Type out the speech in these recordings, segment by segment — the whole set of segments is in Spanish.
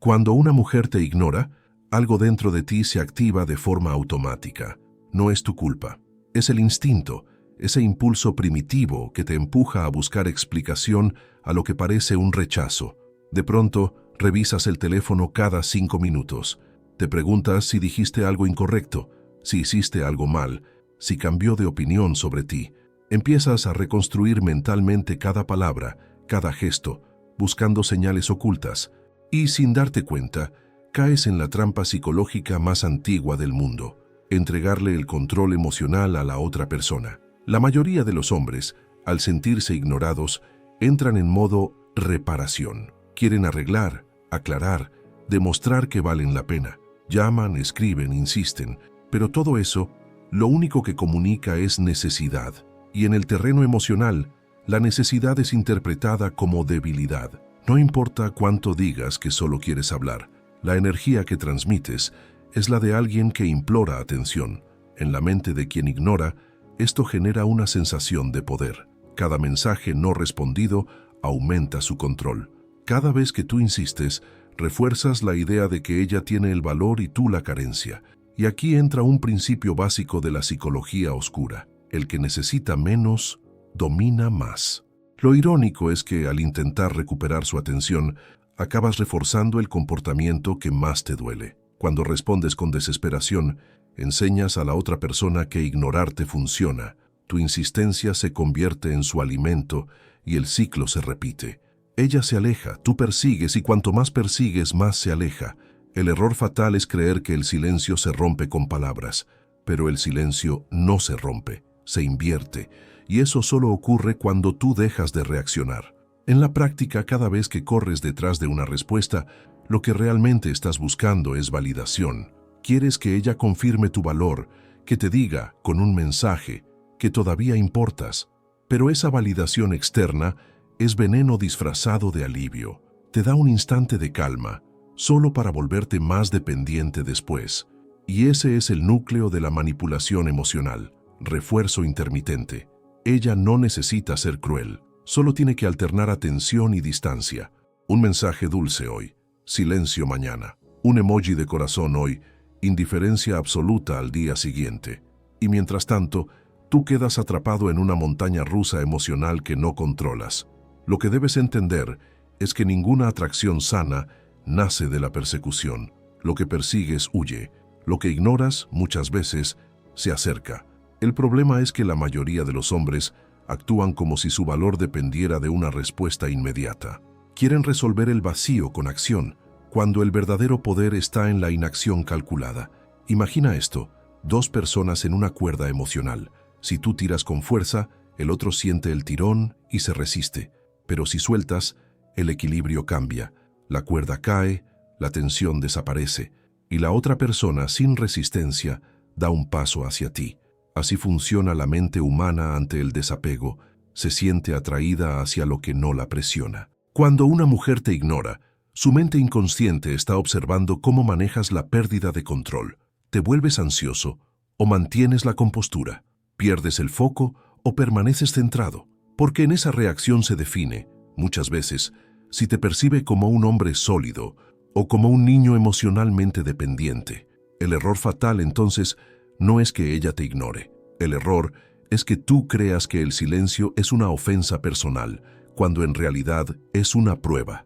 Cuando una mujer te ignora, algo dentro de ti se activa de forma automática. No es tu culpa. Es el instinto, ese impulso primitivo que te empuja a buscar explicación a lo que parece un rechazo. De pronto, revisas el teléfono cada 5 minutos. Te preguntas si dijiste algo incorrecto, si hiciste algo mal, si cambió de opinión sobre ti. Empiezas a reconstruir mentalmente cada palabra, cada gesto, buscando señales ocultas, y sin darte cuenta, caes en la trampa psicológica más antigua del mundo: entregarle el control emocional a la otra persona. La mayoría de los hombres, al sentirse ignorados, entran en modo reparación. Quieren arreglar, aclarar, demostrar que valen la pena. Llaman, escriben, insisten, pero todo eso, lo único que comunica es necesidad. Y en el terreno emocional, la necesidad es interpretada como debilidad. No importa cuánto digas que solo quieres hablar, la energía que transmites es la de alguien que implora atención. En la mente de quien ignora, esto genera una sensación de poder. Cada mensaje no respondido aumenta su control. Cada vez que tú insistes, refuerzas la idea de que ella tiene el valor y tú la carencia. Y aquí entra un principio básico de la psicología oscura: el que necesita menos, domina más. Lo irónico es que al intentar recuperar su atención, acabas reforzando el comportamiento que más te duele. Cuando respondes con desesperación, enseñas a la otra persona que ignorarte funciona. Tu insistencia se convierte en su alimento y el ciclo se repite. Ella se aleja, tú persigues y cuanto más persigues, más se aleja. El error fatal es creer que el silencio se rompe con palabras, pero el silencio no se rompe, se invierte, y eso solo ocurre cuando tú dejas de reaccionar. En la práctica, cada vez que corres detrás de una respuesta, lo que realmente estás buscando es validación. Quieres que ella confirme tu valor, que te diga, con un mensaje, que todavía importas. Pero esa validación externa es veneno disfrazado de alivio. Te da un instante de calma, solo para volverte más dependiente después. Y ese es el núcleo de la manipulación emocional: refuerzo intermitente. Ella no necesita ser cruel, solo tiene que alternar atención y distancia. Un mensaje dulce hoy, silencio mañana. Un emoji de corazón hoy, indiferencia absoluta al día siguiente. Y mientras tanto, tú quedas atrapado en una montaña rusa emocional que no controlas. Lo que debes entender es que ninguna atracción sana nace de la persecución. Lo que persigues huye, lo que ignoras muchas veces se acerca. El problema es que la mayoría de los hombres actúan como si su valor dependiera de una respuesta inmediata. Quieren resolver el vacío con acción, cuando el verdadero poder está en la inacción calculada. Imagina esto: 2 personas en una cuerda emocional. Si tú tiras con fuerza, el otro siente el tirón y se resiste. Pero si sueltas, el equilibrio cambia. La cuerda cae, la tensión desaparece, y la otra persona, sin resistencia, da un paso hacia ti. Así funciona la mente humana ante el desapego. Se siente atraída hacia lo que no la presiona. Cuando una mujer te ignora, su mente inconsciente está observando cómo manejas la pérdida de control. ¿Te vuelves ansioso o mantienes la compostura? ¿Pierdes el foco o permaneces centrado? Porque en esa reacción se define, muchas veces, si te percibe como un hombre sólido o como un niño emocionalmente dependiente. El error fatal, entonces, no es que ella te ignore. El error es que tú creas que el silencio es una ofensa personal, cuando en realidad es una prueba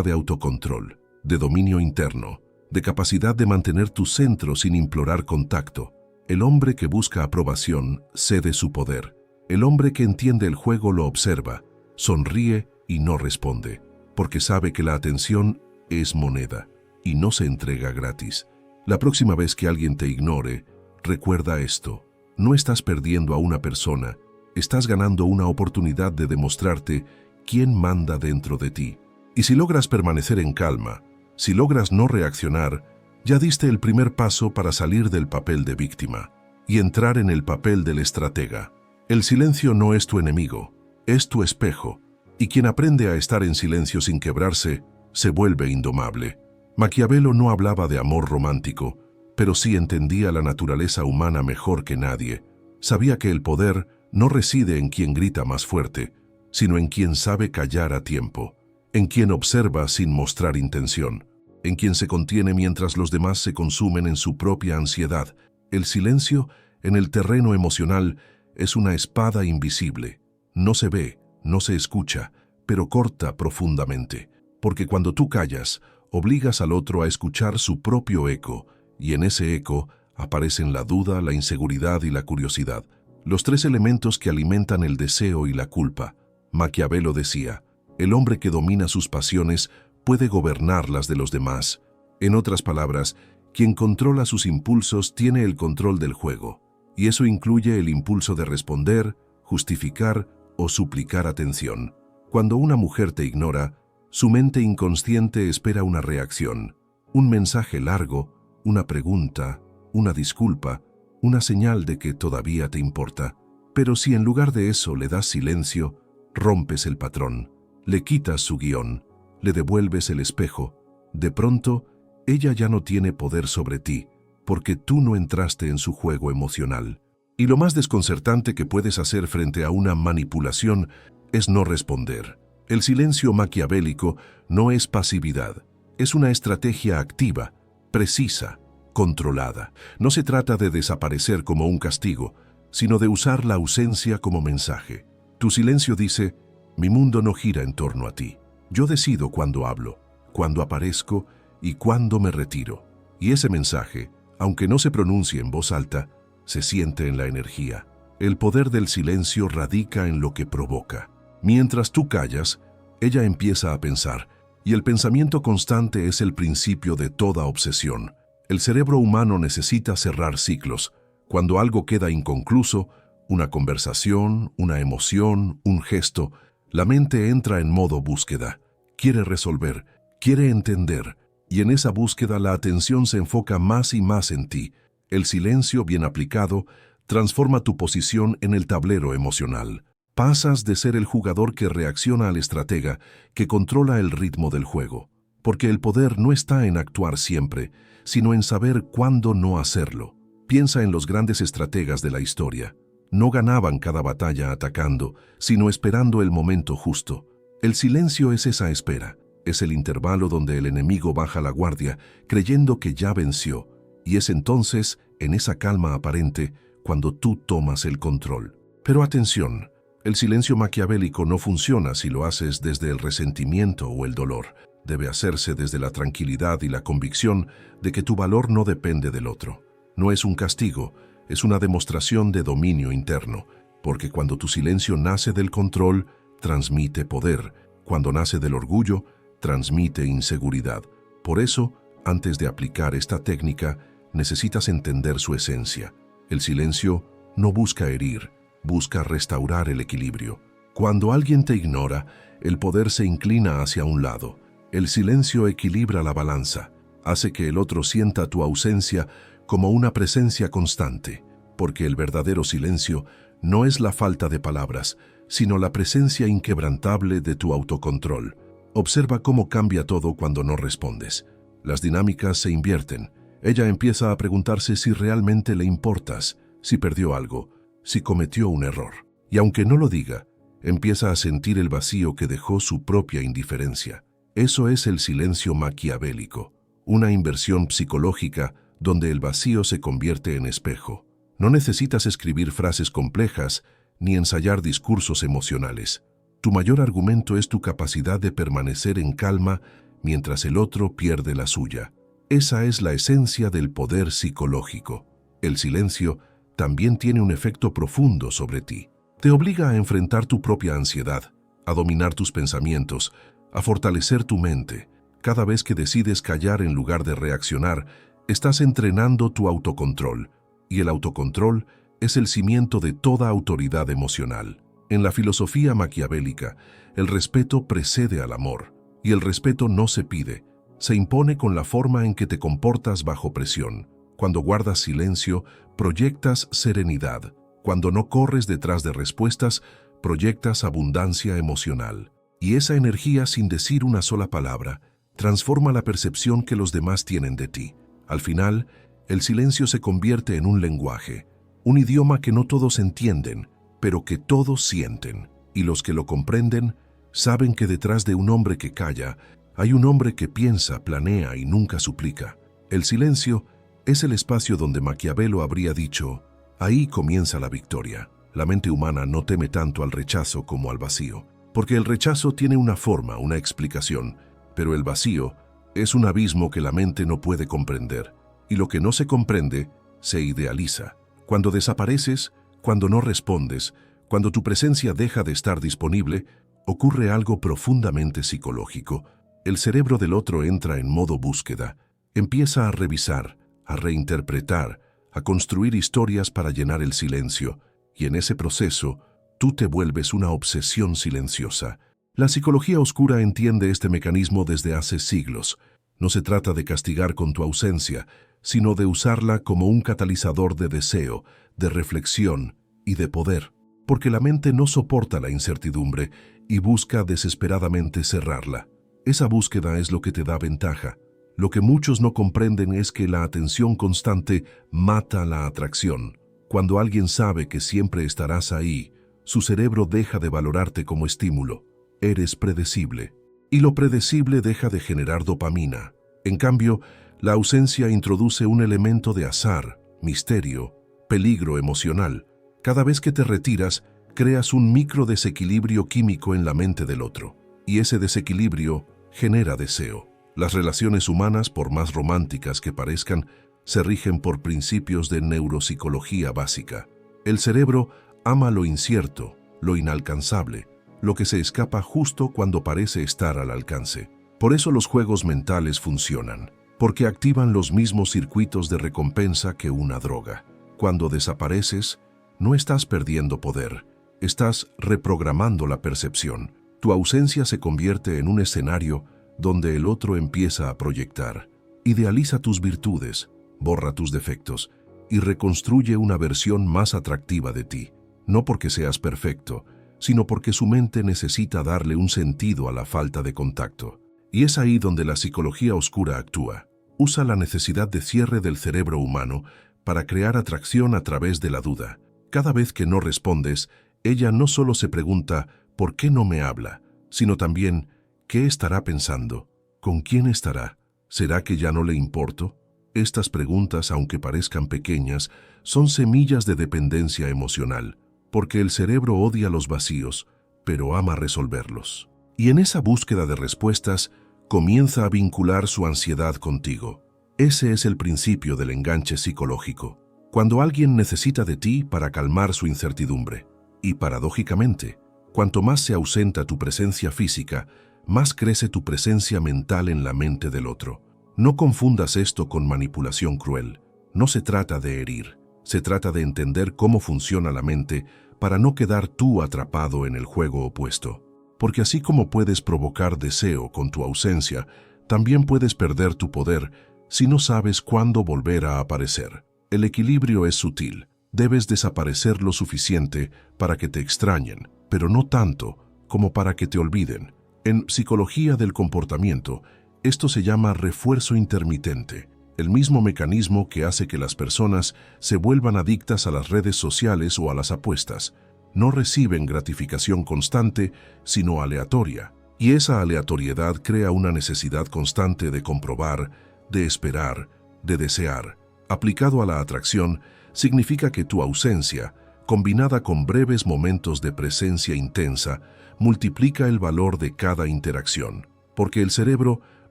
de autocontrol, de dominio interno, de capacidad de mantener tu centro sin implorar contacto. El hombre que busca aprobación cede su poder. El hombre que entiende el juego lo observa, sonríe y no responde, porque sabe que la atención es moneda y no se entrega gratis. La próxima vez que alguien te ignore, recuerda esto: no estás perdiendo a una persona, estás ganando una oportunidad de demostrarte quién manda dentro de ti. Y si logras permanecer en calma, si logras no reaccionar, ya diste el primer paso para salir del papel de víctima y entrar en el papel del estratega. El silencio no es tu enemigo, es tu espejo, y quien aprende a estar en silencio sin quebrarse, se vuelve indomable. Maquiavelo no hablaba de amor romántico, pero sí entendía la naturaleza humana mejor que nadie. Sabía que el poder no reside en quien grita más fuerte, sino en quien sabe callar a tiempo, en quien observa sin mostrar intención. en quien se contiene mientras los demás se consumen en su propia ansiedad. El silencio, en el terreno emocional, es una espada invisible. No se ve, no se escucha, pero corta profundamente. Porque cuando tú callas, obligas al otro a escuchar su propio eco, y en ese eco aparecen la duda, la inseguridad y la curiosidad, los tres elementos que alimentan el deseo y la culpa. Maquiavelo decía, el hombre que domina sus pasiones puede gobernar las de los demás. En otras palabras, quien controla sus impulsos tiene el control del juego, y eso incluye el impulso de responder, justificar o suplicar atención. Cuando una mujer te ignora, su mente inconsciente espera una reacción, un mensaje largo, una pregunta, una disculpa, una señal de que todavía te importa. Pero si en lugar de eso le das silencio, rompes el patrón, le quitas su guión, le devuelves el espejo. De pronto, ella ya no tiene poder sobre ti, porque tú no entraste en su juego emocional. Y lo más desconcertante que puedes hacer frente a una manipulación es no responder. El silencio maquiavélico no es pasividad, es una estrategia activa, precisa, controlada. No se trata de desaparecer como un castigo, sino de usar la ausencia como mensaje. Tu silencio dice, mi mundo no gira en torno a ti. Yo decido cuándo hablo, cuándo aparezco y cuándo me retiro. Y ese mensaje, aunque no se pronuncie en voz alta, se siente en la energía. El poder del silencio radica en lo que provoca. Mientras tú callas, ella empieza a pensar, y el pensamiento constante es el principio de toda obsesión. El cerebro humano necesita cerrar ciclos. Cuando algo queda inconcluso, una conversación, una emoción, un gesto, la mente entra en modo búsqueda. Quiere resolver, quiere entender, y en esa búsqueda la atención se enfoca más y más en ti. El silencio, bien aplicado, transforma tu posición en el tablero emocional. Pasas de ser el jugador que reacciona al estratega, que controla el ritmo del juego. Porque el poder no está en actuar siempre, sino en saber cuándo no hacerlo. Piensa en los grandes estrategas de la historia. No ganaban cada batalla atacando, sino esperando el momento justo. El silencio es esa espera. Es el intervalo donde el enemigo baja la guardia, creyendo que ya venció. Y es entonces, en esa calma aparente, cuando tú tomas el control. Pero atención, el silencio maquiavélico no funciona si lo haces desde el resentimiento o el dolor. Debe hacerse desde la tranquilidad y la convicción de que tu valor no depende del otro. No es un castigo, es una demostración de dominio interno, porque cuando tu silencio nace del control, transmite poder. Cuando nace del orgullo, transmite inseguridad. Por eso, antes de aplicar esta técnica, necesitas entender su esencia. El silencio no busca herir, busca restaurar el equilibrio. Cuando alguien te ignora, el poder se inclina hacia un lado. El silencio equilibra la balanza, hace que el otro sienta tu ausencia como una presencia constante, porque el verdadero silencio no es la falta de palabras, sino la presencia inquebrantable de tu autocontrol. Observa cómo cambia todo cuando no respondes. Las dinámicas se invierten. Ella empieza a preguntarse si realmente le importas, si perdió algo, si cometió un error. Y aunque no lo diga, empieza a sentir el vacío que dejó su propia indiferencia. Eso es el silencio maquiavélico, una inversión psicológica donde el vacío se convierte en espejo. No necesitas escribir frases complejas ni ensayar discursos emocionales. Tu mayor argumento es tu capacidad de permanecer en calma mientras el otro pierde la suya. Esa es la esencia del poder psicológico. El silencio también tiene un efecto profundo sobre ti. Te obliga a enfrentar tu propia ansiedad, a dominar tus pensamientos, a fortalecer tu mente. Cada vez que decides callar en lugar de reaccionar, estás entrenando tu autocontrol, y el autocontrol es el cimiento de toda autoridad emocional. En la filosofía maquiavélica, el respeto precede al amor, y el respeto no se pide, se impone con la forma en que te comportas bajo presión. Cuando guardas silencio, proyectas serenidad. Cuando no corres detrás de respuestas, proyectas abundancia emocional. Y esa energía, sin decir una sola palabra, transforma la percepción que los demás tienen de ti. Al final, el silencio se convierte en un lenguaje, un idioma que no todos entienden, pero que todos sienten. Y los que lo comprenden saben que detrás de un hombre que calla Hay un hombre que piensa, planea y nunca suplica. El silencio es el espacio donde Maquiavelo habría dicho: ahí comienza la victoria. La mente humana no teme tanto al rechazo como al vacío, porque el rechazo tiene una forma, una explicación, pero el vacío es un abismo que la mente no puede comprender, y lo que no se comprende se idealiza. Cuando desapareces, cuando no respondes, cuando tu presencia deja de estar disponible, ocurre algo profundamente psicológico. El cerebro del otro entra en modo búsqueda, empieza a revisar, a reinterpretar, a construir historias para llenar el silencio, y en ese proceso, tú te vuelves una obsesión silenciosa. La psicología oscura entiende este mecanismo desde hace siglos. No se trata de castigar con tu ausencia, sino de usarla como un catalizador de deseo, de reflexión y de poder, porque la mente no soporta la incertidumbre y busca desesperadamente cerrarla. Esa búsqueda es lo que te da ventaja. Lo que muchos no comprenden es que la atención constante mata la atracción. Cuando alguien sabe que siempre estarás ahí, su cerebro deja de valorarte como estímulo. Eres predecible. Y lo predecible deja de generar dopamina. En cambio, la ausencia introduce un elemento de azar, misterio, peligro emocional. Cada vez que te retiras, creas un micro desequilibrio químico en la mente del otro. Y ese desequilibrio genera deseo. Las relaciones humanas, por más románticas que parezcan, se rigen por principios de neuropsicología básica. El cerebro ama lo incierto, lo inalcanzable, lo que se escapa justo cuando parece estar al alcance. Por eso los juegos mentales funcionan, porque activan los mismos circuitos de recompensa que una droga. Cuando desapareces, no estás perdiendo poder, estás reprogramando la percepción. Tu ausencia se convierte en un escenario donde el otro empieza a proyectar. Idealiza tus virtudes, borra tus defectos y reconstruye una versión más atractiva de ti, no porque seas perfecto, sino porque su mente necesita darle un sentido a la falta de contacto. Y es ahí donde la psicología oscura actúa. Usa la necesidad de cierre del cerebro humano para crear atracción a través de la duda. Cada vez que no respondes, ella no solo se pregunta ¿por qué no me habla?, sino también ¿qué estará pensando? ¿Con quién estará? ¿Será que ya no le importo? Estas preguntas, aunque parezcan pequeñas, son semillas de dependencia emocional, porque el cerebro odia los vacíos, pero ama resolverlos. Y en esa búsqueda de respuestas, comienza a vincular su ansiedad contigo. Ese es el principio del enganche psicológico. Cuando alguien necesita de ti para calmar su incertidumbre. Y paradójicamente, cuanto más se ausenta tu presencia física, más crece tu presencia mental en la mente del otro. No confundas esto con manipulación cruel. No se trata de herir, se trata de entender cómo funciona la mente para no quedar tú atrapado en el juego opuesto. Porque así como puedes provocar deseo con tu ausencia, también puedes perder tu poder si no sabes cuándo volver a aparecer. El equilibrio es sutil. Debes desaparecer lo suficiente para que te extrañen, pero no tanto como para que te olviden. En psicología del comportamiento, esto se llama refuerzo intermitente, el mismo mecanismo que hace que las personas se vuelvan adictas a las redes sociales o a las apuestas. No reciben gratificación constante, sino aleatoria, y esa aleatoriedad crea una necesidad constante de comprobar, de esperar, de desear. Aplicado a la atracción, significa que tu ausencia, combinada con breves momentos de presencia intensa, multiplica el valor de cada interacción, porque el cerebro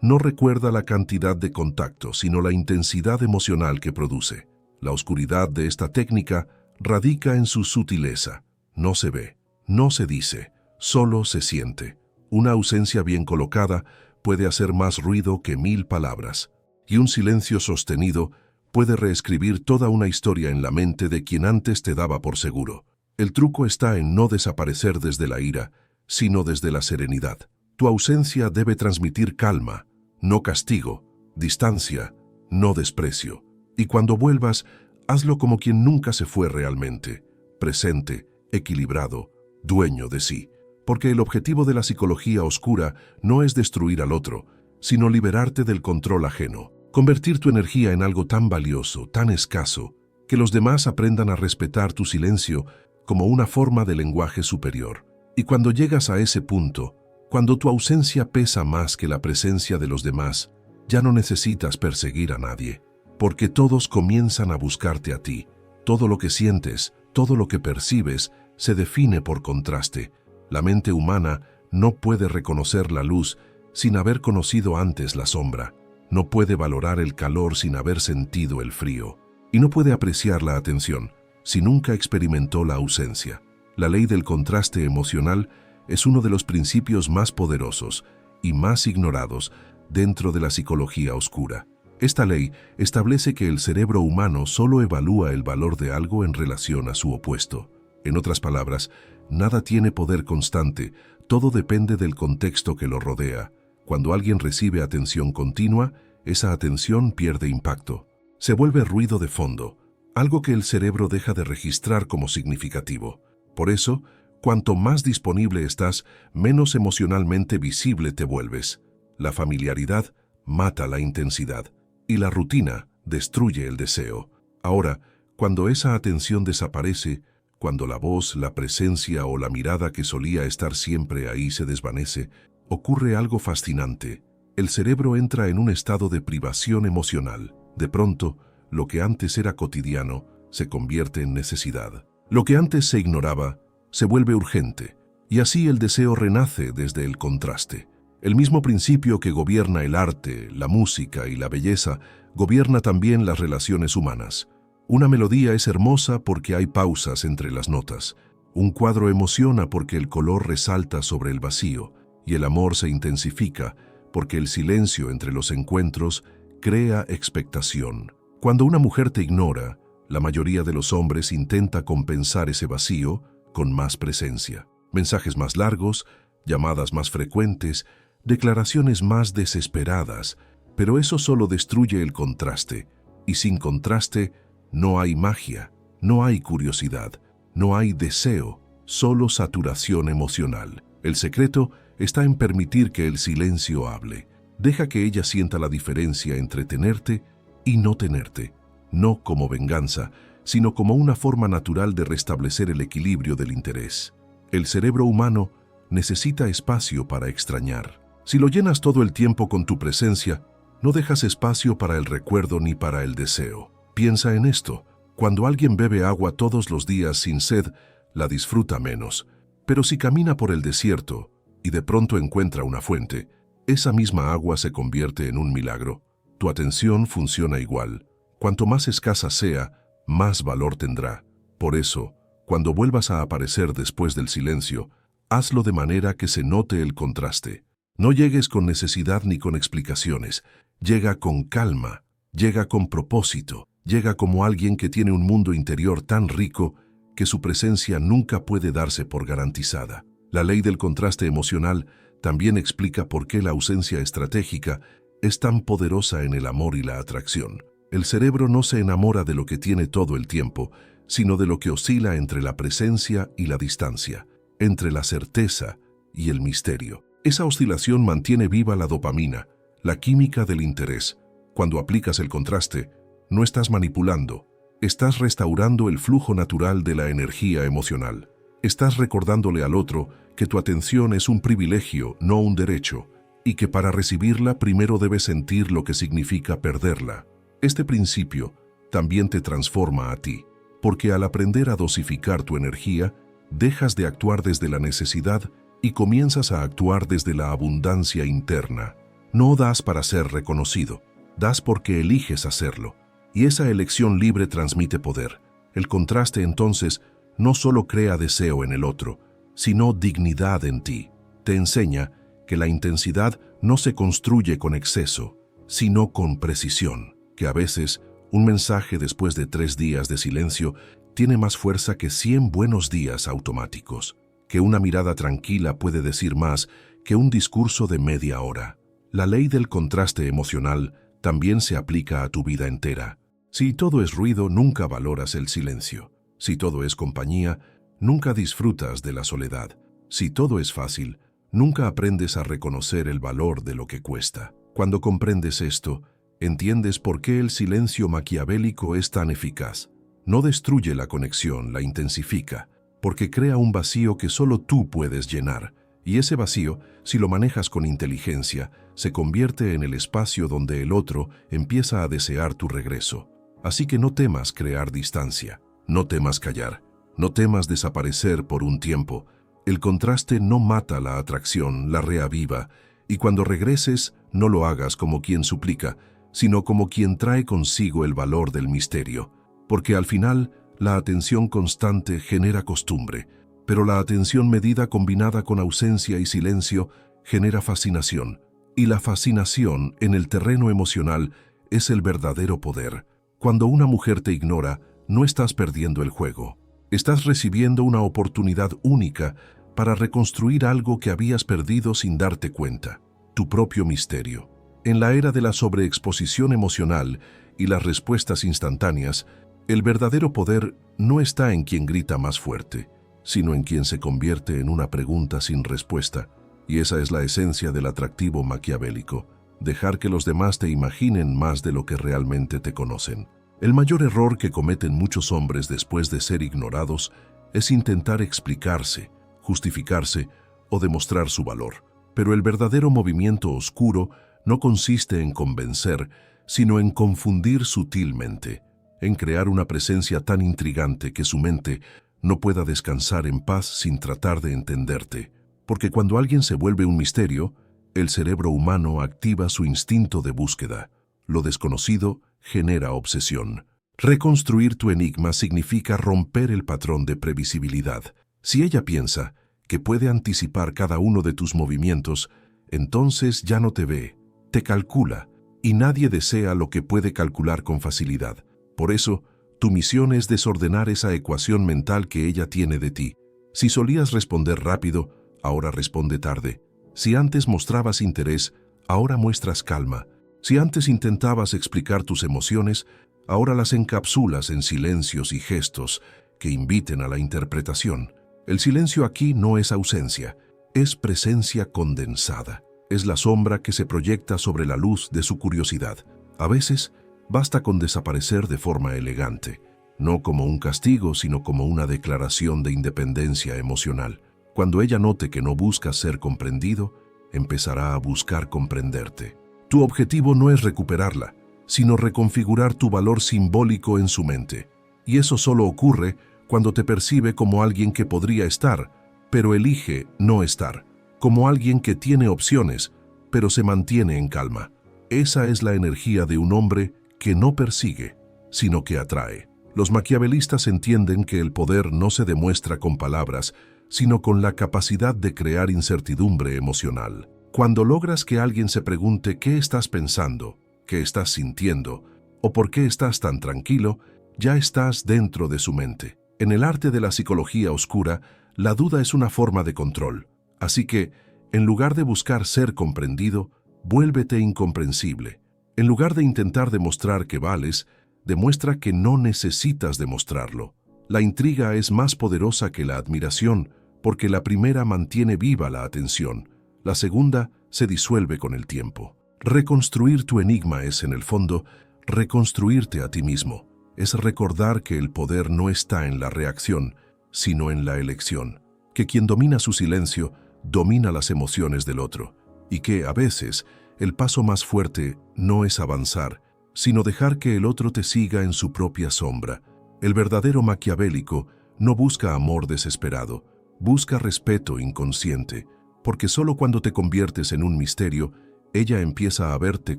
no recuerda la cantidad de contacto, sino la intensidad emocional que produce. La oscuridad de esta técnica radica en su sutileza. No se ve, no se dice, solo se siente. Una ausencia bien colocada puede hacer más ruido que 1000 palabras, y un silencio sostenido puede reescribir toda una historia en la mente de quien antes te daba por seguro. El truco está en no desaparecer desde la ira, sino desde la serenidad. Tu ausencia debe transmitir calma, no castigo, distancia, no desprecio. Y cuando vuelvas, hazlo como quien nunca se fue realmente, presente, equilibrado, dueño de sí. Porque el objetivo de la psicología oscura no es destruir al otro, sino liberarte del control ajeno. Convertir tu energía en algo tan valioso, tan escaso, que los demás aprendan a respetar tu silencio como una forma de lenguaje superior. Y cuando llegas a ese punto, Cuando tu ausencia pesa más que la presencia de los demás, ya no necesitas perseguir a nadie, porque todos comienzan a buscarte a ti. Todo lo que sientes, todo lo que percibes, se define por contraste. La mente humana no puede reconocer la luz sin haber conocido antes la sombra, no puede valorar el calor sin haber sentido el frío, y no puede apreciar la atención si nunca experimentó la ausencia. La ley del contraste emocional es uno de los principios más poderosos y más ignorados dentro de la psicología oscura. Esta ley establece que el cerebro humano solo evalúa el valor de algo en relación a su opuesto. En otras palabras, nada tiene poder constante, todo depende del contexto que lo rodea. Cuando alguien recibe atención continua, esa atención pierde impacto. Se vuelve ruido de fondo, algo que el cerebro deja de registrar como significativo. Por eso, cuanto más disponible estás, menos emocionalmente visible te vuelves. La familiaridad mata la intensidad y la rutina destruye el deseo. Ahora, cuando esa atención desaparece, cuando la voz, la presencia o la mirada que solía estar siempre ahí se desvanece, ocurre algo fascinante. El cerebro entra en un estado de privación emocional. De pronto, lo que antes era cotidiano se convierte en necesidad. Lo que antes se ignoraba se vuelve urgente, y así el deseo renace desde el contraste. El mismo principio que gobierna el arte, la música y la belleza, gobierna también las relaciones humanas. Una melodía es hermosa porque hay pausas entre las notas. Un cuadro emociona porque el color resalta sobre el vacío, y el amor se intensifica porque el silencio entre los encuentros crea expectación. Cuando una mujer te ignora, la mayoría de los hombres intenta compensar ese vacío con más presencia. Mensajes más largos, llamadas más frecuentes, declaraciones más desesperadas, pero eso solo destruye el contraste, y sin contraste no hay magia, no hay curiosidad, no hay deseo, solo saturación emocional. El secreto está en permitir que el silencio hable. Deja que ella sienta la diferencia entre tenerte y no tenerte, no como venganza, sino como una forma natural de restablecer el equilibrio del interés. El cerebro humano necesita espacio para extrañar. Si lo llenas todo el tiempo con tu presencia, no dejas espacio para el recuerdo ni para el deseo. Piensa en esto. Cuando alguien bebe agua todos los días sin sed, la disfruta menos. Pero si camina por el desierto y de pronto encuentra una fuente, esa misma agua se convierte en un milagro. Tu atención funciona igual. Cuanto más escasa sea, más valor tendrá. Por eso, cuando vuelvas a aparecer después del silencio, hazlo de manera que se note el contraste. No llegues con necesidad ni con explicaciones. Llega con calma, llega con propósito, llega como alguien que tiene un mundo interior tan rico que su presencia nunca puede darse por garantizada. La ley del contraste emocional también explica por qué la ausencia estratégica es tan poderosa en el amor y la atracción. El cerebro no se enamora de lo que tiene todo el tiempo, sino de lo que oscila entre la presencia y la distancia, entre la certeza y el misterio. Esa oscilación mantiene viva la dopamina, la química del interés. Cuando aplicas el contraste, no estás manipulando, estás restaurando el flujo natural de la energía emocional. Estás recordándole al otro que tu atención es un privilegio, no un derecho, y que para recibirla primero debes sentir lo que significa perderla. Este principio también te transforma a ti, porque al aprender a dosificar tu energía, dejas de actuar desde la necesidad y comienzas a actuar desde la abundancia interna. No das para ser reconocido, das porque eliges hacerlo, y esa elección libre transmite poder. El contraste entonces no solo crea deseo en el otro, sino dignidad en ti. Te enseña que la intensidad no se construye con exceso, sino con precisión, que a veces un mensaje después de 3 días de silencio tiene más fuerza que 100 buenos días automáticos, que una mirada tranquila puede decir más que un discurso de media hora. La ley del contraste emocional también se aplica a tu vida entera. Si todo es ruido, nunca valoras el silencio. Si todo es compañía, nunca disfrutas de la soledad. Si todo es fácil, nunca aprendes a reconocer el valor de lo que cuesta. Cuando comprendes esto, entiendes por qué el silencio maquiavélico es tan eficaz. No destruye la conexión, la intensifica, porque crea un vacío que solo tú puedes llenar. Y ese vacío, si lo manejas con inteligencia, se convierte en el espacio donde el otro empieza a desear tu regreso. Así que no temas crear distancia, no temas callar, no temas desaparecer por un tiempo. El contraste no mata la atracción, la reaviva, y cuando regreses, no lo hagas como quien suplica, sino como quien trae consigo el valor del misterio. Porque al final, la atención constante genera costumbre, pero la atención medida combinada con ausencia y silencio genera fascinación. Y la fascinación en el terreno emocional es el verdadero poder. Cuando una mujer te ignora, no estás perdiendo el juego. Estás recibiendo una oportunidad única para reconstruir algo que habías perdido sin darte cuenta, tu propio misterio. En la era de la sobreexposición emocional y las respuestas instantáneas, el verdadero poder no está en quien grita más fuerte, sino en quien se convierte en una pregunta sin respuesta. Y esa es la esencia del atractivo maquiavélico, dejar que los demás te imaginen más de lo que realmente te conocen. El mayor error que cometen muchos hombres después de ser ignorados es intentar explicarse, justificarse o demostrar su valor. Pero el verdadero movimiento oscuro no consiste en convencer, sino en confundir sutilmente, en crear una presencia tan intrigante que su mente no pueda descansar en paz sin tratar de entenderte. Porque cuando alguien se vuelve un misterio, el cerebro humano activa su instinto de búsqueda. Lo desconocido genera obsesión. Reconstruir tu enigma significa romper el patrón de previsibilidad. Si ella piensa que puede anticipar cada uno de tus movimientos, entonces ya no te ve, te calcula, y nadie desea lo que puede calcular con facilidad. Por eso, tu misión es desordenar esa ecuación mental que ella tiene de ti. Si solías responder rápido, ahora responde tarde. Si antes mostrabas interés, ahora muestras calma. Si antes intentabas explicar tus emociones, ahora las encapsulas en silencios y gestos que inviten a la interpretación. El silencio aquí no es ausencia, es presencia condensada. Es la sombra que se proyecta sobre la luz de su curiosidad. A veces, basta con desaparecer de forma elegante, no como un castigo, sino como una declaración de independencia emocional. Cuando ella note que no buscas ser comprendido, empezará a buscar comprenderte. Tu objetivo no es recuperarla, sino reconfigurar tu valor simbólico en su mente. Y eso solo ocurre cuando te percibe como alguien que podría estar, pero elige no estar, como alguien que tiene opciones, pero se mantiene en calma. Esa es la energía de un hombre que no persigue, sino que atrae. Los maquiavelistas entienden que el poder no se demuestra con palabras, sino con la capacidad de crear incertidumbre emocional. Cuando logras que alguien se pregunte qué estás pensando, qué estás sintiendo, o por qué estás tan tranquilo, ya estás dentro de su mente. En el arte de la psicología oscura, la duda es una forma de control. Así que, en lugar de buscar ser comprendido, vuélvete incomprensible. En lugar de intentar demostrar que vales, demuestra que no necesitas demostrarlo. La intriga es más poderosa que la admiración, porque la primera mantiene viva la atención, la segunda se disuelve con el tiempo. Reconstruir tu enigma es, en el fondo, reconstruirte a ti mismo. Es recordar que el poder no está en la reacción, sino en la elección. Que quien domina su silencio, domina las emociones del otro. Y que, a veces, el paso más fuerte no es avanzar, sino dejar que el otro te siga en su propia sombra. El verdadero maquiavélico no busca amor desesperado, busca respeto inconsciente, porque solo cuando te conviertes en un misterio, ella empieza a verte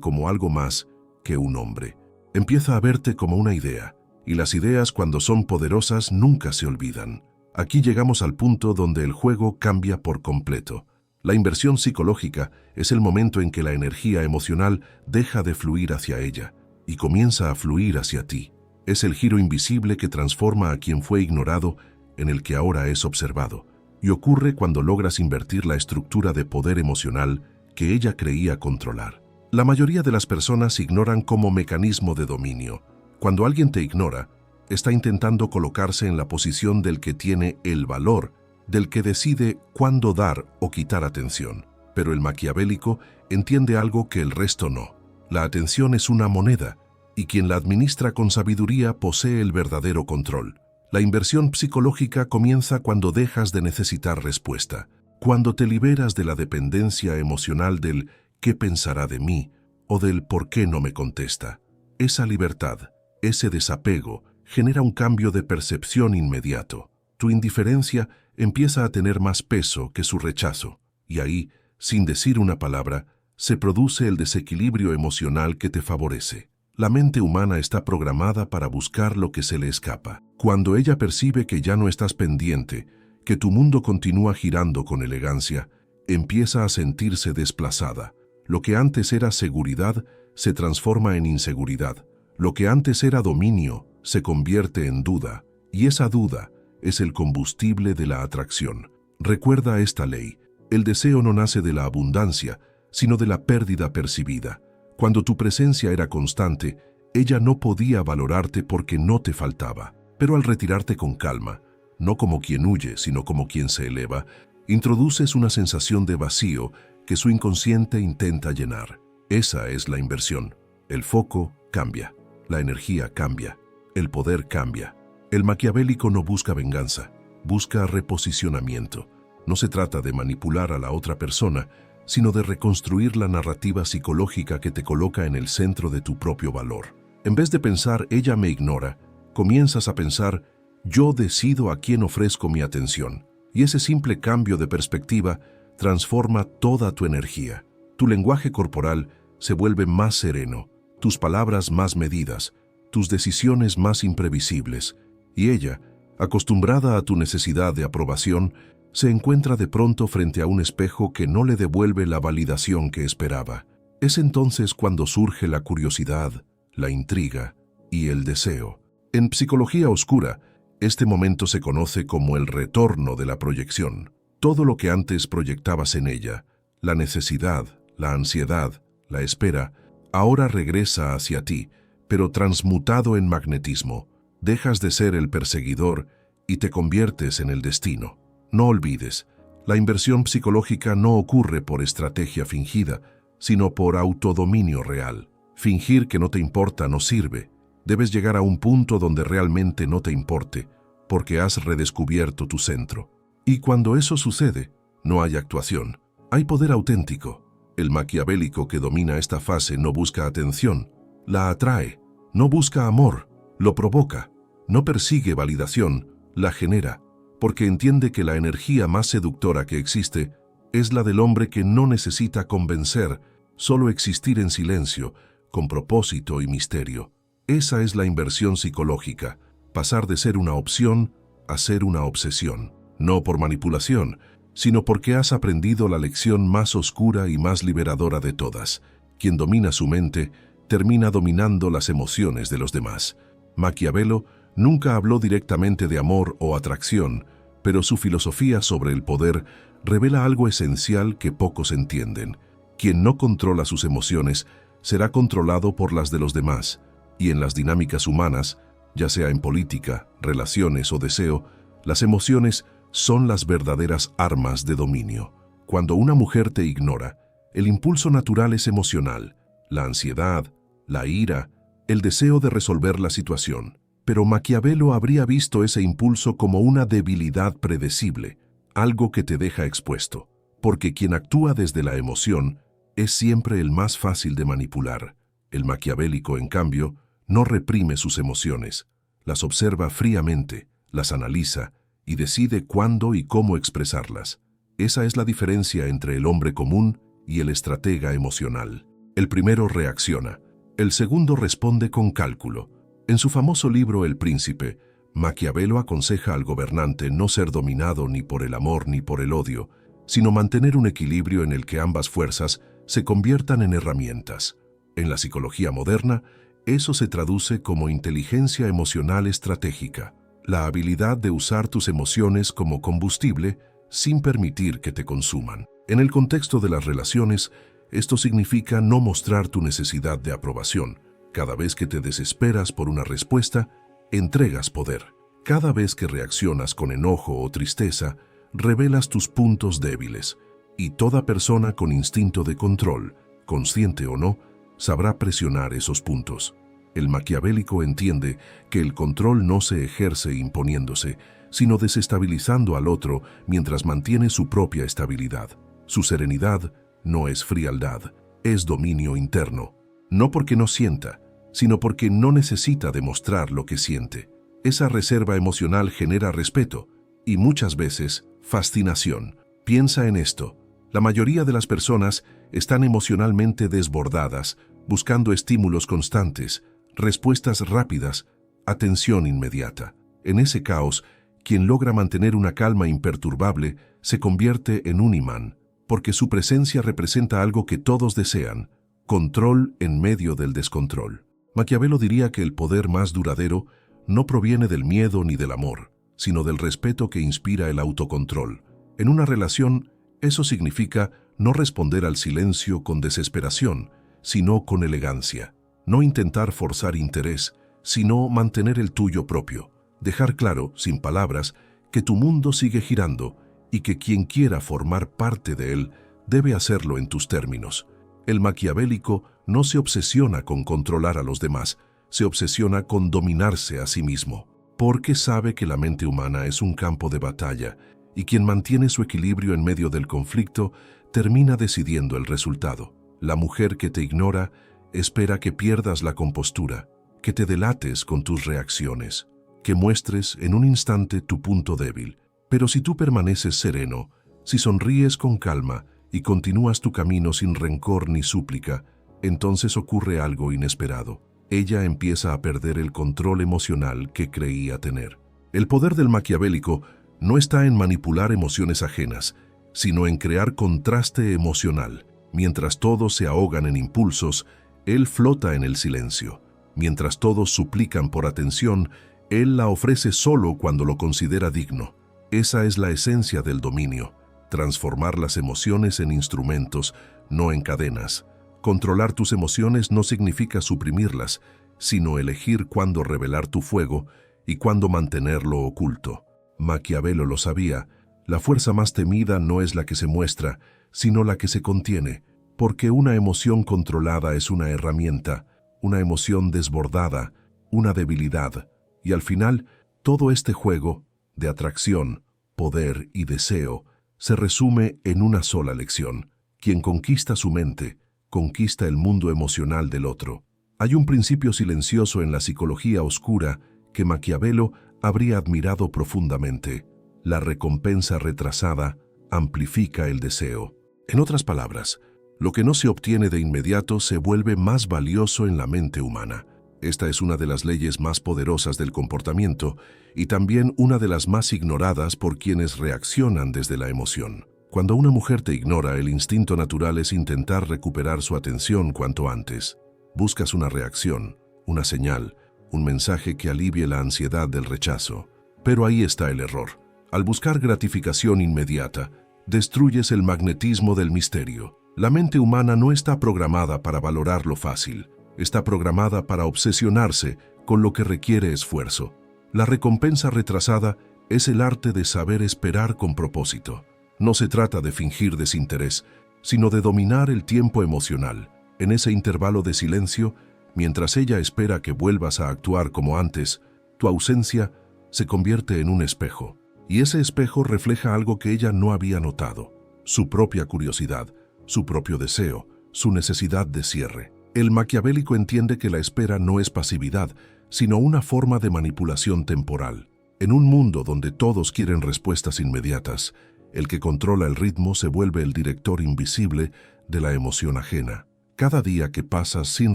como algo más que un hombre. Empieza a verte como una idea, y las ideas cuando son poderosas nunca se olvidan. Aquí llegamos al punto donde el juego cambia por completo. La inversión psicológica es el momento en que la energía emocional deja de fluir hacia ella y comienza a fluir hacia ti. Es el giro invisible que transforma a quien fue ignorado en el que ahora es observado. Y ocurre cuando logras invertir la estructura de poder emocional que ella creía controlar. La mayoría de las personas ignoran como mecanismo de dominio. Cuando alguien te ignora, está intentando colocarse en la posición del que tiene el valor, del que decide cuándo dar o quitar atención. Pero el maquiavélico entiende algo que el resto no. La atención es una moneda, y quien la administra con sabiduría posee el verdadero control. La inversión psicológica comienza cuando dejas de necesitar respuesta, Cuando te liberas de la dependencia emocional del ¿qué pensará de mí? O del ¿por qué no me contesta? Esa libertad, ese desapego, genera un cambio de percepción inmediato. Tu indiferencia empieza a tener más peso que su rechazo, y ahí, sin decir una palabra, se produce el desequilibrio emocional que te favorece. La mente humana está programada para buscar lo que se le escapa. Cuando ella percibe que ya no estás pendiente, que tu mundo continúa girando con elegancia, empieza a sentirse desplazada. Lo que antes era seguridad se transforma en inseguridad. Lo que antes era dominio se convierte en duda, y esa duda es el combustible de la atracción. Recuerda esta ley: el deseo no nace de la abundancia, sino de la pérdida percibida. Cuando tu presencia era constante, ella no podía valorarte porque no te faltaba. Pero al retirarte con calma, no como quien huye, sino como quien se eleva, introduces una sensación de vacío que su inconsciente intenta llenar. Esa es la inversión. El foco cambia, la energía cambia, el poder cambia. El maquiavélico no busca venganza, busca reposicionamiento. No se trata de manipular a la otra persona, sino de reconstruir la narrativa psicológica que te coloca en el centro de tu propio valor. En vez de pensar «ella me ignora», comienzas a pensar «yo decido a quién ofrezco mi atención». Y ese simple cambio de perspectiva transforma toda tu energía. Tu lenguaje corporal se vuelve más sereno, tus palabras más medidas, tus decisiones más imprevisibles. Y ella, acostumbrada a tu necesidad de aprobación, se encuentra de pronto frente a un espejo que no le devuelve la validación que esperaba. Es entonces cuando surge la curiosidad, la intriga y el deseo. En psicología oscura, este momento se conoce como el retorno de la proyección. Todo lo que antes proyectabas en ella, la necesidad, la ansiedad, la espera, ahora regresa hacia ti, pero transmutado en magnetismo. Dejas de ser el perseguidor y te conviertes en el destino. No olvides, la inversión psicológica no ocurre por estrategia fingida, sino por autodominio real. Fingir que no te importa no sirve. Debes llegar a un punto donde realmente no te importe, porque has redescubierto tu centro. Y cuando eso sucede, no hay actuación, hay poder auténtico. El maquiavélico que domina esta fase no busca atención, la atrae. No busca amor, lo provoca. No persigue validación, la genera, porque entiende que la energía más seductora que existe es la del hombre que no necesita convencer, solo existir en silencio, con propósito y misterio. Esa es la inversión psicológica, pasar de ser una opción a ser una obsesión. No por manipulación, sino porque has aprendido la lección más oscura y más liberadora de todas. Quien domina su mente, termina dominando las emociones de los demás. Maquiavelo nunca habló directamente de amor o atracción, pero su filosofía sobre el poder revela algo esencial que pocos entienden. Quien no controla sus emociones será controlado por las de los demás, y en las dinámicas humanas, ya sea en política, relaciones o deseo, las emociones son las verdaderas armas de dominio. Cuando una mujer te ignora, el impulso natural es emocional, la ansiedad, la ira, el deseo de resolver la situación. Pero Maquiavelo habría visto ese impulso como una debilidad predecible, algo que te deja expuesto, porque quien actúa desde la emoción es siempre el más fácil de manipular. El maquiavélico, en cambio, no reprime sus emociones, las observa fríamente, las analiza y decide cuándo y cómo expresarlas. Esa es la diferencia entre el hombre común y el estratega emocional. El primero reacciona, el segundo responde con cálculo. En su famoso libro El Príncipe, Maquiavelo aconseja al gobernante no ser dominado ni por el amor ni por el odio, sino mantener un equilibrio en el que ambas fuerzas se conviertan en herramientas. En la psicología moderna, eso se traduce como inteligencia emocional estratégica, la habilidad de usar tus emociones como combustible sin permitir que te consuman. En el contexto de las relaciones, esto significa no mostrar tu necesidad de aprobación. Cada vez que te desesperas por una respuesta, entregas poder. Cada vez que reaccionas con enojo o tristeza, revelas tus puntos débiles. Y toda persona con instinto de control, consciente o no, sabrá presionar esos puntos. El maquiavélico entiende que el control no se ejerce imponiéndose, sino desestabilizando al otro mientras mantiene su propia estabilidad. Su serenidad no es frialdad, es dominio interno. No porque no sienta, sino porque no necesita demostrar lo que siente. Esa reserva emocional genera respeto y muchas veces fascinación. Piensa en esto. La mayoría de las personas están emocionalmente desbordadas, buscando estímulos constantes, respuestas rápidas, atención inmediata. En ese caos, quien logra mantener una calma imperturbable se convierte en un imán, porque su presencia representa algo que todos desean: control en medio del descontrol. Maquiavelo diría que el poder más duradero no proviene del miedo ni del amor, sino del respeto que inspira el autocontrol. En una relación, eso significa no responder al silencio con desesperación, sino con elegancia. No intentar forzar interés, sino mantener el tuyo propio. Dejar claro, sin palabras, que tu mundo sigue girando y que quien quiera formar parte de él debe hacerlo en tus términos. El maquiavélico no se obsesiona con controlar a los demás, se obsesiona con dominarse a sí mismo, porque sabe que la mente humana es un campo de batalla y quien mantiene su equilibrio en medio del conflicto termina decidiendo el resultado. La mujer que te ignora espera que pierdas la compostura, que te delates con tus reacciones, que muestres en un instante tu punto débil. Pero si tú permaneces sereno, si sonríes con calma y continúas tu camino sin rencor ni súplica, entonces ocurre algo inesperado. Ella empieza a perder el control emocional que creía tener. El poder del maquiavélico no está en manipular emociones ajenas, sino en crear contraste emocional. Mientras todos se ahogan en impulsos, él flota en el silencio. Mientras todos suplican por atención, él la ofrece solo cuando lo considera digno. Esa es la esencia del dominio: transformar las emociones en instrumentos, no en cadenas. Controlar tus emociones no significa suprimirlas, sino elegir cuándo revelar tu fuego y cuándo mantenerlo oculto. Maquiavelo lo sabía: la fuerza más temida no es la que se muestra, sino la que se contiene, porque una emoción controlada es una herramienta, una emoción desbordada, una debilidad, y al final, todo este juego de atracción, poder y deseo se resume en una sola lección: quien conquista su mente, conquista el mundo emocional del otro. Hay un principio silencioso en la psicología oscura que Maquiavelo habría admirado profundamente: la recompensa retrasada amplifica el deseo. En otras palabras, lo que no se obtiene de inmediato se vuelve más valioso en la mente humana. Esta es una de las leyes más poderosas del comportamiento y también una de las más ignoradas por quienes reaccionan desde la emoción. Cuando una mujer te ignora, el instinto natural es intentar recuperar su atención cuanto antes. Buscas una reacción, una señal, un mensaje que alivie la ansiedad del rechazo. Pero ahí está el error. Al buscar gratificación inmediata, destruyes el magnetismo del misterio. La mente humana no está programada para valorar lo fácil. Está programada para obsesionarse con lo que requiere esfuerzo. La recompensa retrasada es el arte de saber esperar con propósito. No se trata de fingir desinterés, sino de dominar el tiempo emocional. En ese intervalo de silencio, mientras ella espera que vuelvas a actuar como antes, tu ausencia se convierte en un espejo. Y ese espejo refleja algo que ella no había notado: su propia curiosidad, su propio deseo, su necesidad de cierre. El maquiavélico entiende que la espera no es pasividad, sino una forma de manipulación temporal. En un mundo donde todos quieren respuestas inmediatas, el que controla el ritmo se vuelve el director invisible de la emoción ajena. Cada día que pasas sin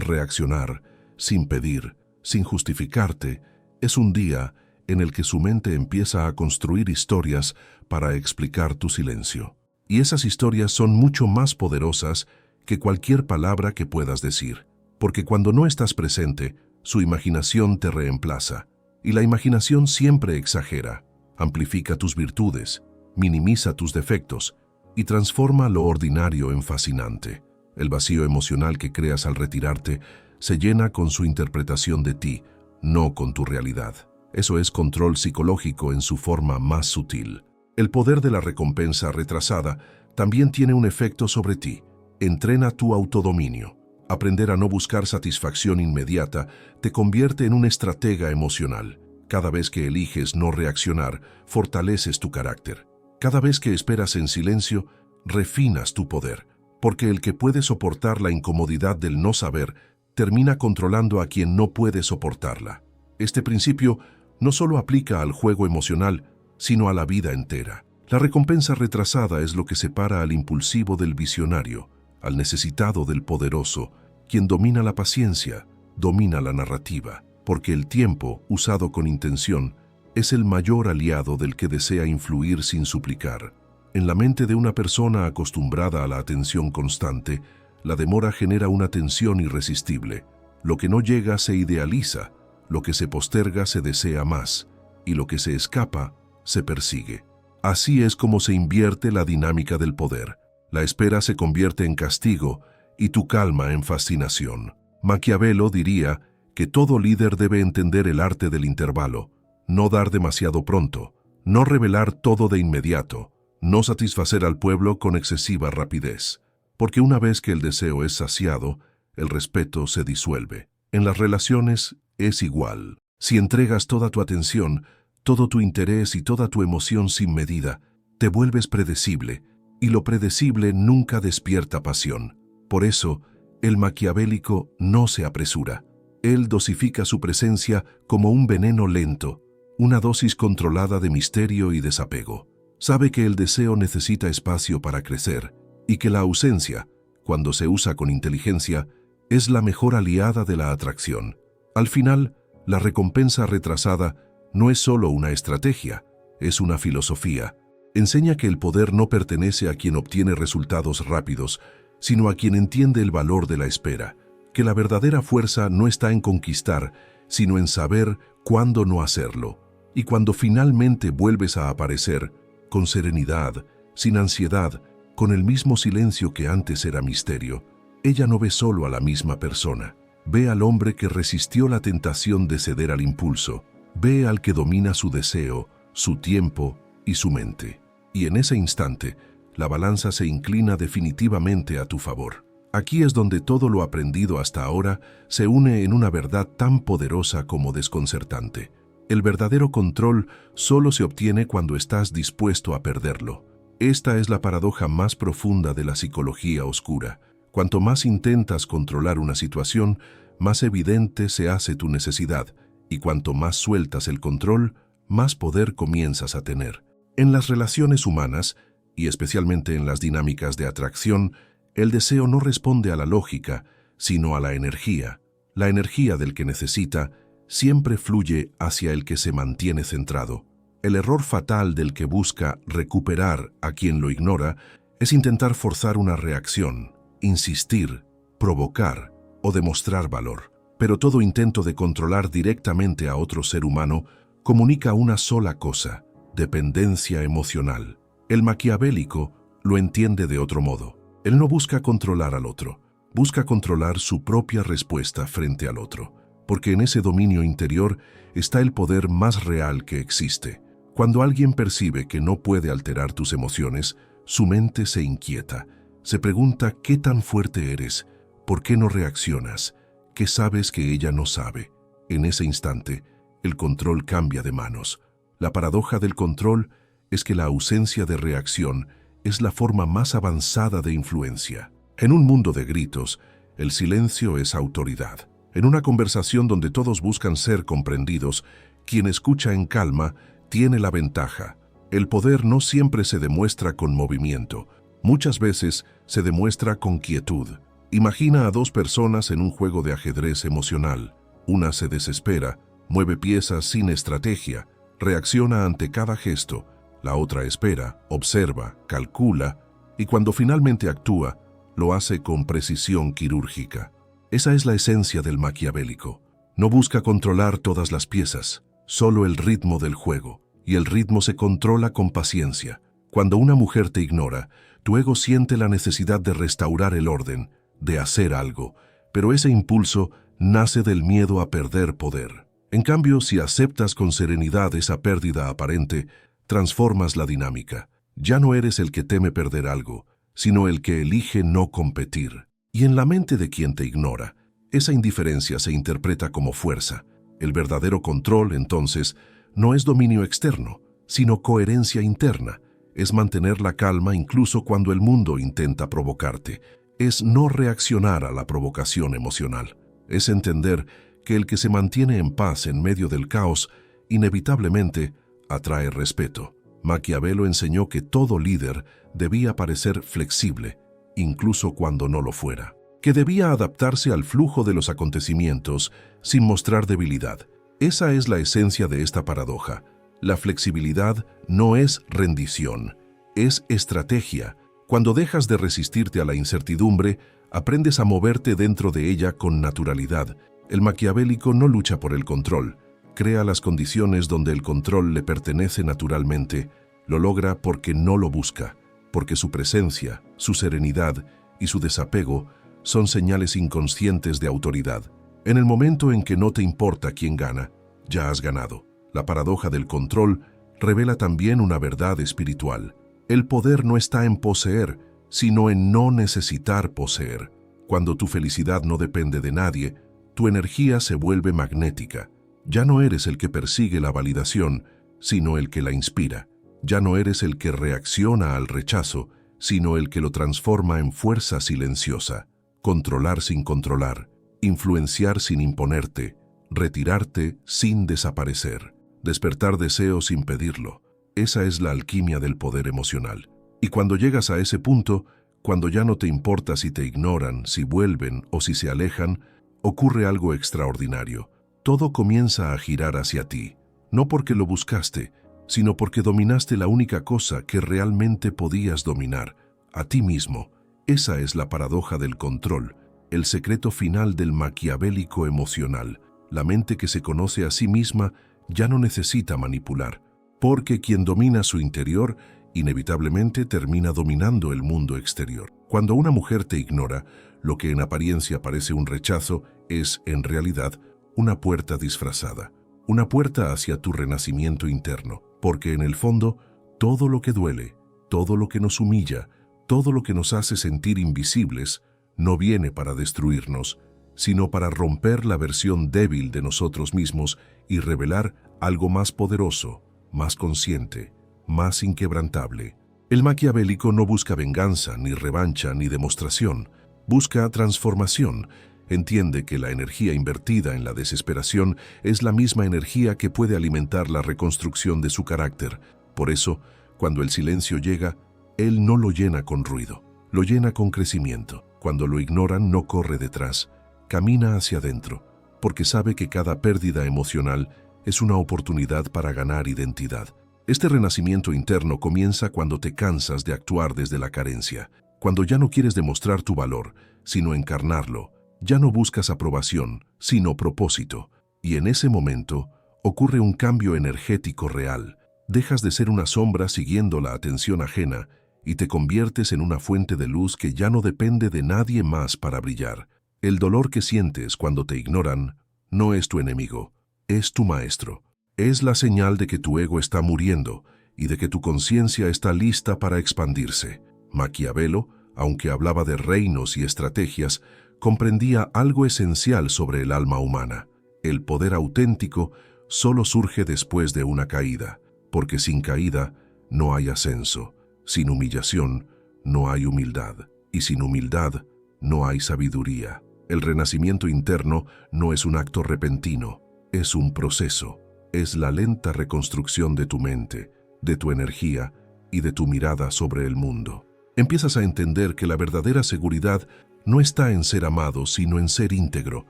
reaccionar, sin pedir, sin justificarte, es un día en el que su mente empieza a construir historias para explicar tu silencio. Y esas historias son mucho más poderosas que cualquier palabra que puedas decir, porque cuando no estás presente, su imaginación te reemplaza. Y la imaginación siempre exagera, amplifica tus virtudes, minimiza tus defectos y transforma lo ordinario en fascinante. El vacío emocional que creas al retirarte se llena con su interpretación de ti, no con tu realidad. Eso es control psicológico en su forma más sutil. El poder de la recompensa retrasada también tiene un efecto sobre ti. Entrena tu autodominio. Aprender a no buscar satisfacción inmediata te convierte en un estratega emocional. Cada vez que eliges no reaccionar, fortaleces tu carácter. Cada vez que esperas en silencio, refinas tu poder, porque el que puede soportar la incomodidad del no saber termina controlando a quien no puede soportarla. Este principio no solo aplica al juego emocional, sino a la vida entera. La recompensa retrasada es lo que separa al impulsivo del visionario, al necesitado del poderoso. Quien domina la paciencia, domina la narrativa, porque el tiempo, usado con intención, es el mayor aliado del que desea influir sin suplicar. En la mente de una persona acostumbrada a la atención constante, la demora genera una tensión irresistible. Lo que no llega se idealiza, lo que se posterga se desea más, y lo que se escapa se persigue. Así es como se invierte la dinámica del poder. La espera se convierte en castigo y tu calma en fascinación. Maquiavelo diría que todo líder debe entender el arte del intervalo, no dar demasiado pronto, no revelar todo de inmediato, no satisfacer al pueblo con excesiva rapidez, porque una vez que el deseo es saciado, el respeto se disuelve. En las relaciones es igual. Si entregas toda tu atención, todo tu interés y toda tu emoción sin medida, te vuelves predecible, y lo predecible nunca despierta pasión. Por eso, el maquiavélico no se apresura. Él dosifica su presencia como un veneno lento, una dosis controlada de misterio y desapego. Sabe que el deseo necesita espacio para crecer y que la ausencia, cuando se usa con inteligencia, es la mejor aliada de la atracción. Al final, la recompensa retrasada no es solo una estrategia, es una filosofía. Enseña que el poder no pertenece a quien obtiene resultados rápidos, sino a quien entiende el valor de la espera, que la verdadera fuerza no está en conquistar, sino en saber cuándo no hacerlo. Y cuando finalmente vuelves a aparecer, con serenidad, sin ansiedad, con el mismo silencio que antes era misterio, ella no ve solo a la misma persona, ve al hombre que resistió la tentación de ceder al impulso, ve al que domina su deseo, su tiempo y su mente. Y en ese instante, la balanza se inclina definitivamente a tu favor. Aquí es donde todo lo aprendido hasta ahora se une en una verdad tan poderosa como desconcertante. El verdadero control solo se obtiene cuando estás dispuesto a perderlo. Esta es la paradoja más profunda de la psicología oscura. Cuanto más intentas controlar una situación, más evidente se hace tu necesidad, y cuanto más sueltas el control, más poder comienzas a tener. En las relaciones humanas, y especialmente en las dinámicas de atracción, el deseo no responde a la lógica, sino a la energía. La energía del que necesita siempre fluye hacia el que se mantiene centrado. El error fatal del que busca recuperar a quien lo ignora es intentar forzar una reacción, insistir, provocar o demostrar valor. Pero todo intento de controlar directamente a otro ser humano comunica una sola cosa: dependencia emocional. El maquiavélico lo entiende de otro modo. Él no busca controlar al otro, busca controlar su propia respuesta frente al otro, porque en ese dominio interior está el poder más real que existe. Cuando alguien percibe que no puede alterar tus emociones, su mente se inquieta, se pregunta qué tan fuerte eres, por qué no reaccionas, qué sabes que ella no sabe. En ese instante, el control cambia de manos. La paradoja del control es que la ausencia de reacción es la forma más avanzada de influencia. En un mundo de gritos, el silencio es autoridad. En una conversación donde todos buscan ser comprendidos, quien escucha en calma tiene la ventaja. El poder no siempre se demuestra con movimiento, muchas veces se demuestra con quietud. Imagina a dos personas en un juego de ajedrez emocional. Una se desespera, mueve piezas sin estrategia, reacciona ante cada gesto. La otra espera, observa, calcula, y cuando finalmente actúa, lo hace con precisión quirúrgica. Esa es la esencia del maquiavélico. No busca controlar todas las piezas, solo el ritmo del juego, y el ritmo se controla con paciencia. Cuando una mujer te ignora, tu ego siente la necesidad de restaurar el orden, de hacer algo, pero ese impulso nace del miedo a perder poder. En cambio, si aceptas con serenidad esa pérdida aparente, transformas la dinámica. Ya no eres el que teme perder algo, sino el que elige no competir. Y en la mente de quien te ignora, esa indiferencia se interpreta como fuerza. El verdadero control, entonces, no es dominio externo, sino coherencia interna. Es mantener la calma incluso cuando el mundo intenta provocarte. Es no reaccionar a la provocación emocional. Es entender que el que se mantiene en paz en medio del caos, inevitablemente, atrae respeto. Maquiavelo enseñó que todo líder debía parecer flexible, incluso cuando no lo fuera. Que debía adaptarse al flujo de los acontecimientos sin mostrar debilidad. Esa es la esencia de esta paradoja. La flexibilidad no es rendición, es estrategia. Cuando dejas de resistirte a la incertidumbre, aprendes a moverte dentro de ella con naturalidad. El maquiavélico no lucha por el control, crea las condiciones donde el control le pertenece naturalmente. Lo logra porque no lo busca, porque su presencia, su serenidad y su desapego son señales inconscientes de autoridad. En el momento en que no te importa quién gana, ya has ganado. La paradoja del control revela también una verdad espiritual. El poder no está en poseer, sino en no necesitar poseer. Cuando tu felicidad no depende de nadie, tu energía se vuelve magnética. Ya no eres el que persigue la validación, sino el que la inspira. Ya no eres el que reacciona al rechazo, sino el que lo transforma en fuerza silenciosa. Controlar sin controlar, influenciar sin imponerte, retirarte sin desaparecer, despertar deseo sin pedirlo. Esa es la alquimia del poder emocional. Y cuando llegas a ese punto, cuando ya no te importa si te ignoran, si vuelven o si se alejan, ocurre algo extraordinario. Todo comienza a girar hacia ti, no porque lo buscaste, sino porque dominaste la única cosa que realmente podías dominar, a ti mismo. Esa es la paradoja del control, el secreto final del maquiavélico emocional. La mente que se conoce a sí misma ya no necesita manipular, porque quien domina su interior inevitablemente termina dominando el mundo exterior. Cuando una mujer te ignora, lo que en apariencia parece un rechazo es, en realidad, una puerta disfrazada, una puerta hacia tu renacimiento interno, porque en el fondo, todo lo que duele, todo lo que nos humilla, todo lo que nos hace sentir invisibles, no viene para destruirnos, sino para romper la versión débil de nosotros mismos y revelar algo más poderoso, más consciente, más inquebrantable. El maquiavélico no busca venganza, ni revancha, ni demostración. Busca transformación. Entiende que la energía invertida en la desesperación es la misma energía que puede alimentar la reconstrucción de su carácter. Por eso, cuando el silencio llega, él no lo llena con ruido, lo llena con crecimiento. Cuando lo ignoran, no corre detrás, camina hacia adentro, porque sabe que cada pérdida emocional es una oportunidad para ganar identidad. Este renacimiento interno comienza cuando te cansas de actuar desde la carencia, cuando ya no quieres demostrar tu valor, sino encarnarlo. Ya no buscas aprobación, sino propósito. Y en ese momento ocurre un cambio energético real. Dejas de ser una sombra siguiendo la atención ajena y te conviertes en una fuente de luz que ya no depende de nadie más para brillar. El dolor que sientes cuando te ignoran no es tu enemigo, es tu maestro. Es la señal de que tu ego está muriendo y de que tu conciencia está lista para expandirse. Maquiavelo, aunque hablaba de reinos y estrategias, comprendía algo esencial sobre el alma humana. El poder auténtico solo surge después de una caída, porque sin caída no hay ascenso, sin humillación no hay humildad, y sin humildad no hay sabiduría. El renacimiento interno no es un acto repentino, es un proceso, es la lenta reconstrucción de tu mente, de tu energía y de tu mirada sobre el mundo. Empiezas a entender que la verdadera seguridad no está en ser amado, sino en ser íntegro,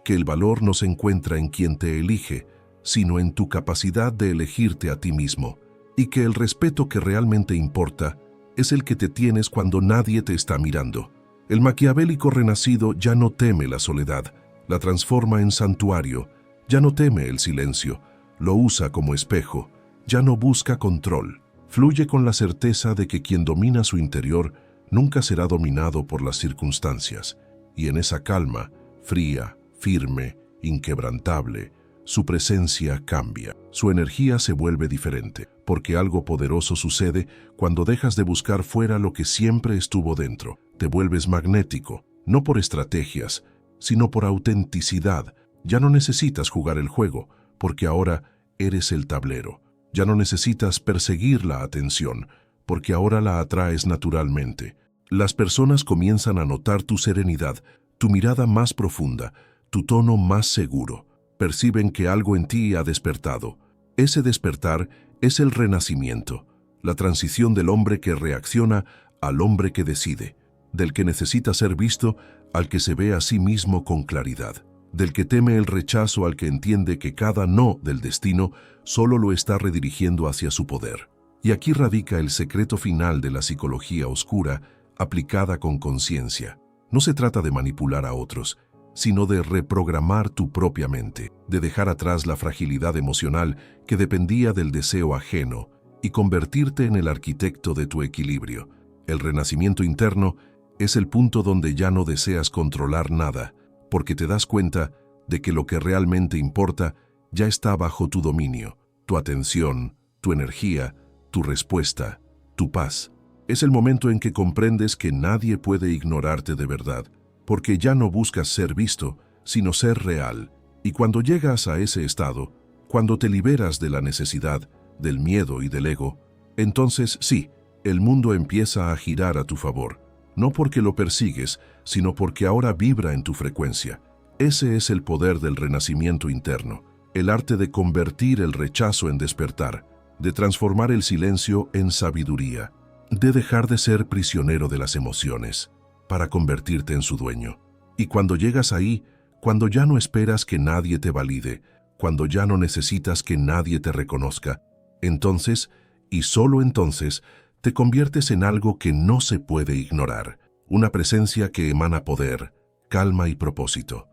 que el valor no se encuentra en quien te elige, sino en tu capacidad de elegirte a ti mismo, y que el respeto que realmente importa es el que te tienes cuando nadie te está mirando. El maquiavélico renacido ya no teme la soledad, la transforma en santuario, ya no teme el silencio, lo usa como espejo, ya no busca control, fluye con la certeza de que quien domina su interior nunca será dominado por las circunstancias, y en esa calma, fría, firme, inquebrantable, su presencia cambia, su energía se vuelve diferente, porque algo poderoso sucede cuando dejas de buscar fuera lo que siempre estuvo dentro. Te vuelves magnético, no por estrategias, sino por autenticidad. Ya no necesitas jugar el juego, porque ahora eres el tablero. Ya no necesitas perseguir la atención, porque ahora la atraes naturalmente. Las personas comienzan a notar tu serenidad, tu mirada más profunda, tu tono más seguro. Perciben que algo en ti ha despertado. Ese despertar es el renacimiento, la transición del hombre que reacciona al hombre que decide, del que necesita ser visto al que se ve a sí mismo con claridad, del que teme el rechazo al que entiende que cada no del destino solo lo está redirigiendo hacia su poder. Y aquí radica el secreto final de la psicología oscura aplicada con conciencia. No se trata de manipular a otros, sino de reprogramar tu propia mente, de dejar atrás la fragilidad emocional que dependía del deseo ajeno y convertirte en el arquitecto de tu equilibrio. El renacimiento interno es el punto donde ya no deseas controlar nada, porque te das cuenta de que lo que realmente importa ya está bajo tu dominio, tu atención, tu energía, tu respuesta, tu paz. Es el momento en que comprendes que nadie puede ignorarte de verdad, porque ya no buscas ser visto, sino ser real. Y cuando llegas a ese estado, cuando te liberas de la necesidad, del miedo y del ego, entonces sí, el mundo empieza a girar a tu favor, no porque lo persigues, sino porque ahora vibra en tu frecuencia. Ese es el poder del renacimiento interno, el arte de convertir el rechazo en despertar, de transformar el silencio en sabiduría, de dejar de ser prisionero de las emociones, para convertirte en su dueño. Y cuando llegas ahí, cuando ya no esperas que nadie te valide, cuando ya no necesitas que nadie te reconozca, entonces, y solo entonces, te conviertes en algo que no se puede ignorar, una presencia que emana poder, calma y propósito.